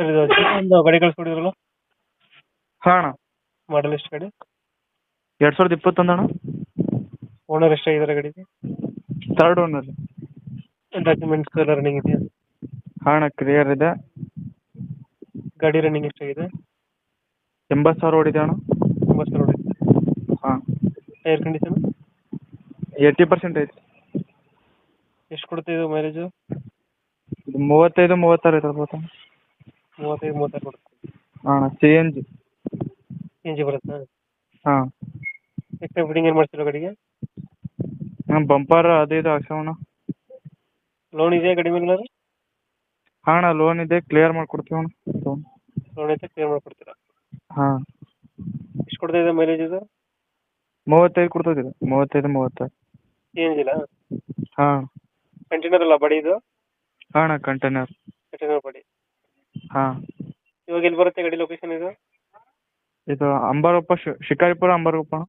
Sir ಇದು ಒಂದು ಗಾಡಿ ಕಳಿಸ್ಕೊಡಿದ್ರಲ್ಲ, ಹಾಂ ಅಣ್ಣ. ಮಾಡಲ್ ಎಷ್ಟು ಗಾಡಿ? 2021 ಅಣ್ಣ. ಓನರ್ ಎಷ್ಟಾಗಿದ್ದಾರೆ ಗಾಡಿಗೆ? Third owner. ಡಾಕ್ಯುಮೆಂಟ್ಸ್ ಎಲ್ಲ ರನ್ನಿಂಗ್ ಇದೆಯಾ? ಹಾಂ ಅಣ್ಣ, ಕ್ಲಿಯರ್ ಇದೆ. ಗಾಡಿ ರನ್ನಿಂಗ್ ಎಷ್ಟಾಗಿದೆ? 80,000 ಓಡಿದೆ ಅಣ್ಣ. 90 ಸಾವಿರ ಹೊಡಿದೆ. ಹಾಂ. ಟೈರ್ ಕಂಡೀಷನ್ 80% ಐತಿ. ಎಷ್ಟು ಕೊಡ್ತಾ ಇದು ಮೈಲೇಜು? ಇದು 35-36 ಐತೆ ಗೊತ್ತಾ? 35-36 ಕೊಡುತ್ತೆ. ಹಾಂ, CNG. CNG ಬರುತ್ತಾ? ಹಾಂ. ಎಕ್ಸ್ಟ್ರಾ ಫಿಟ್ಟಿಂಗ್ ಏನು ಮಾಡ್ತಿರೋ ಗಾಡಿಗೆ? ಬಂಪರ್ ಅದು ಇದು ಹಾಕ್ಸೋಣ. ಲೋನ್ ಇದೆಯಾ ಗಾಡಿ ಮೇಲೆ? ಹಾಂ ಅಣ್ಣ, ಲೋನ್ ಇದೆ, ಕ್ಲಿಯರ್ ಮಾಡ್ಕೊಡ್ತೀವಿ ಅಣ್ಣ. ಲೋನ್ ಐತೆ, ಕ್ಲಿಯರ್ ಮಾಡ್ಕೊಡ್ತೀರಾ? ಹಾಂ. ಎಷ್ಟು ಕೊಡ್ತಾ ಇದೆ ಮೈಲೇಜ್ ಇದು? 35 ಕೊಡ್ತದೆ. 35-36. CNG ಇಲ್ಲ? ಹಾಂ. ಕಂಟೈನರ್ ಅಲ್ಲ ಬಡಿ ಇದು? ಹಾಂ ಅಣ್ಣ, ಕಂಟೈನರ್. ಕಂಟೈನರ್ ಬಡಿ. ಹಾಂ. ಇವಾಗ ಎಲ್ಲಿ ಬರುತ್ತೆ ಗಾಡಿ ಲೊಕೇಶನ್ ಇದು? ಇದು ಅಂಬಾರಪ್ಪ, ಶಿಕಾರಿಪುರ ಅಂಬಾರಪ್ಪ.